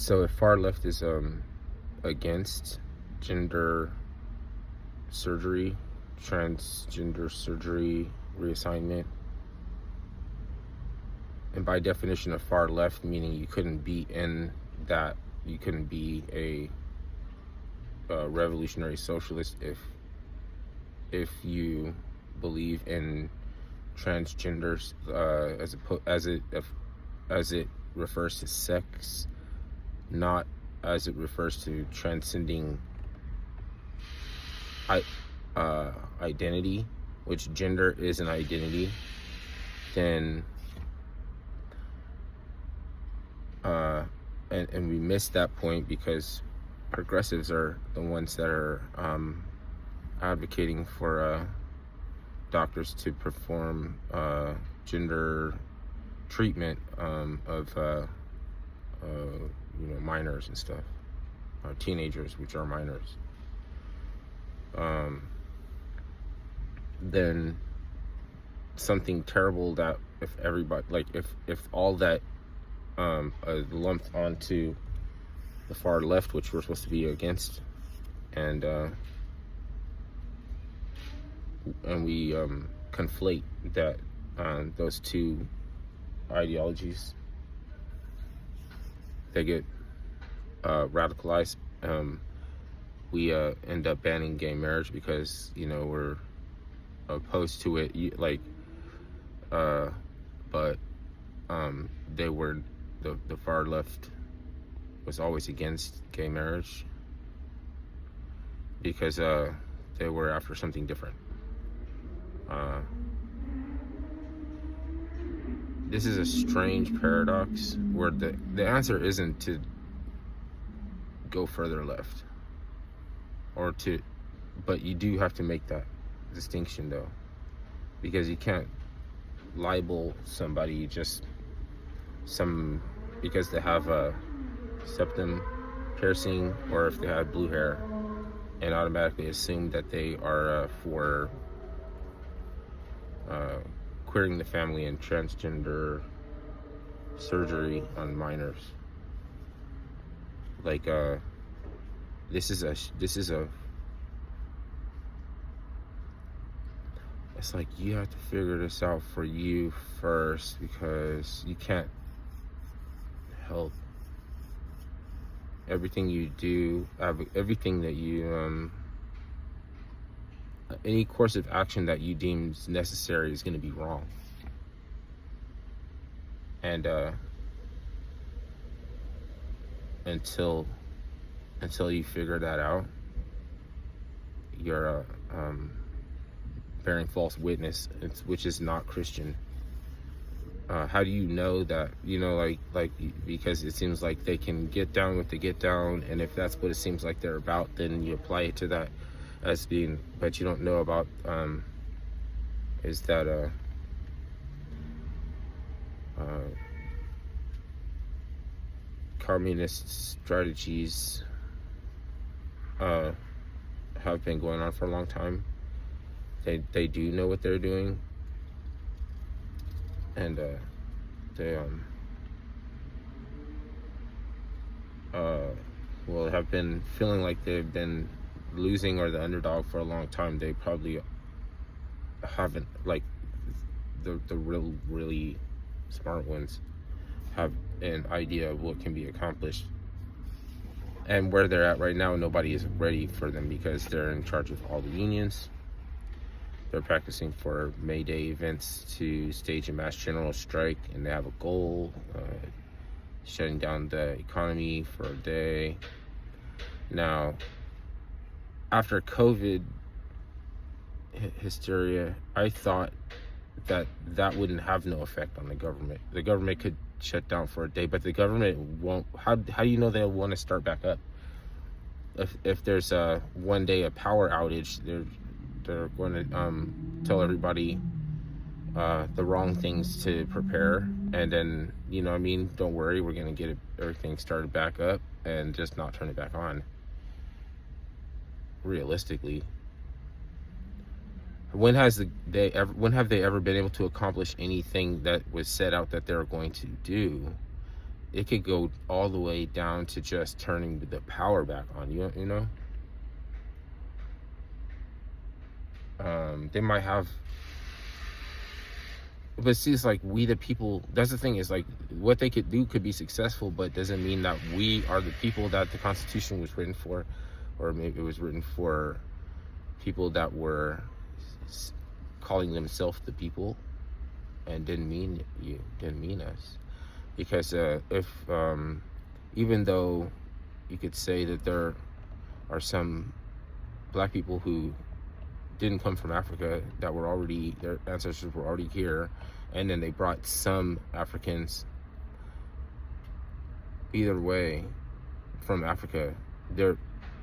So if far left is against gender surgery, transgender surgery, reassignment, and by definition of far left, meaning you couldn't be in that, you couldn't be a revolutionary socialist if you believe in transgenders as it refers to sex, not as it refers to transcending identity, which gender is an identity, then and we missed that point because progressives are the ones that are advocating for doctors to perform gender treatment of minors and stuff, teenagers, which are minors. Then something terrible that if everybody, like if all that lumped onto the far left, which we're supposed to be against, and we conflate that those two ideologies, they get radicalized. We end up banning gay marriage because we're opposed to it. But they were the far left was always against gay marriage because they were after something different. This is a strange paradox where the answer isn't to go further left but you do have to make that distinction though, because you can't libel somebody just because they have a septum piercing or if they have blue hair and automatically assume that they are for queering the family and transgender surgery on minors. Like this is a it's like you have to figure this out for you first, because you can't help everything you do, everything that you any course of action that you deem necessary is going to be wrong. And until you figure that out, you're bearing false witness, which is not Christian. How do you know that? Because it seems like they can get down with the get down, and if that's what it seems like they're about, then you apply it to that as being, but you don't know about is that communist strategies have been going on for a long time. They do know what they're doing, and they have been feeling like they've been losing or the underdog for a long time. They probably haven't, like the really smart ones have an idea of what can be accomplished, and where they're at right now, nobody is ready for them because they're in charge of all the unions. They're practicing for May Day events to stage a mass general strike, and they have a goal, shutting down the economy for a day. Now, after COVID hysteria, I thought that wouldn't have no effect on the government. The government could shut down for a day, but the government won't. How do you know they'll want to start back up? If there's a one day a power outage, they're going to tell everybody the wrong things to prepare, and then don't worry, we're going to get everything started back up and just not turn it back on. Realistically, when have they ever been able to accomplish anything that was set out that they're going to do it could go all the way down to just turning the power back on. You know, they might have. But see, it's like we the people. That's the thing. Is like what they could do could be successful, but doesn't mean that we are the people that the Constitution was written for, or maybe it was written for people that were calling themselves the people, and didn't mean us. Because if even though you could say that there are some black people who didn't come from Africa, that were already, their ancestors were already here, and then they brought some Africans, either way, from Africa,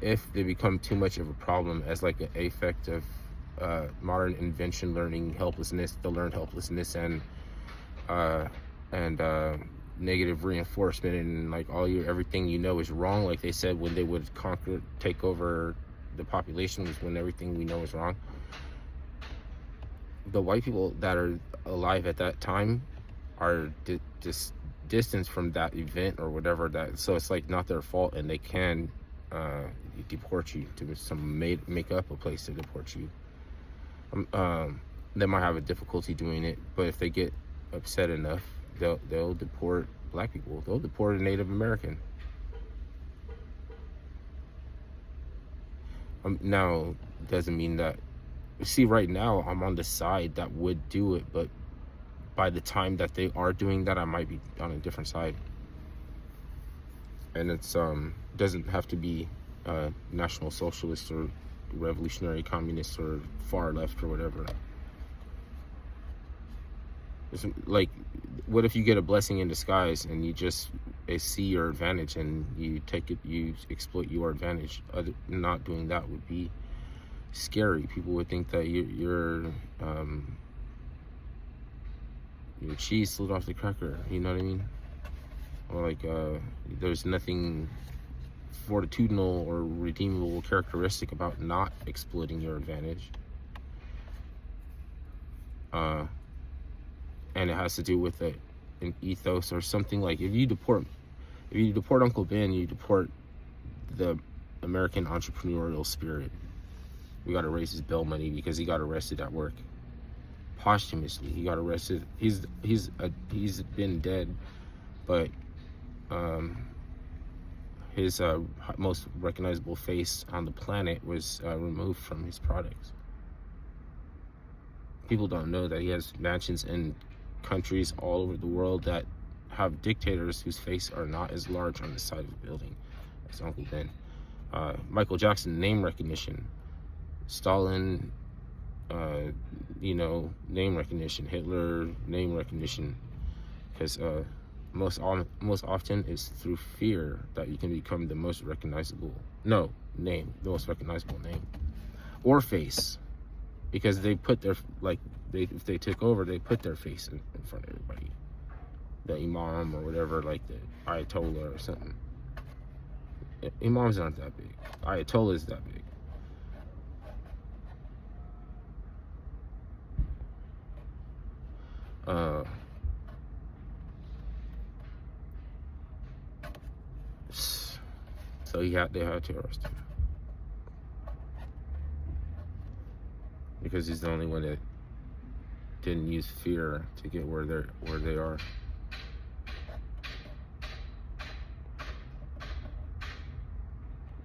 if they become too much of a problem as like an effect of modern invention, learning helplessness, the learned helplessness, and negative reinforcement, and like everything you know is wrong, like they said when they would take over the population, was when everything we know is wrong. The white people that are alive at that time are just distanced from that event or whatever, that so it's like not their fault, and they can deport you to make up a place to deport you. They might have a difficulty doing it, but if they get upset enough, they'll deport black people. They'll deport a Native American. Now, doesn't mean that. See, right now I'm on the side that would do it, but by the time that they are doing that, I might be on a different side. And it's doesn't have to be National Socialist or Revolutionary Communist or far left or whatever. It's like, what if you get a blessing in disguise and you just see your advantage and you take it, you exploit your advantage? Not doing that would be scary. People would think that your cheese slid off the cracker. You know what I mean? Or like there's nothing fortitudinal or redeemable characteristic about not exploiting your advantage. And it has to do with an ethos or something. Like if you deport Uncle Ben, you deport the American entrepreneurial spirit. We got to raise his bail money because he got arrested at work posthumously. He got arrested. He's been dead, but his most recognizable face on the planet was removed from his products. People don't know that he has mansions in countries all over the world that have dictators whose face are not as large on the side of the building as Uncle Ben. Michael Jackson, name recognition. Stalin, name recognition. Hitler, name recognition. Because most often it's through fear that you can become the most recognizable name, the most recognizable name or face, because they put their if they took over, they put their face in front of everybody. The imam or whatever, like the Ayatollah or something. Imams aren't that big. Ayatollah is that big. So they had to arrest him because he's the only one that didn't use fear to get where they are.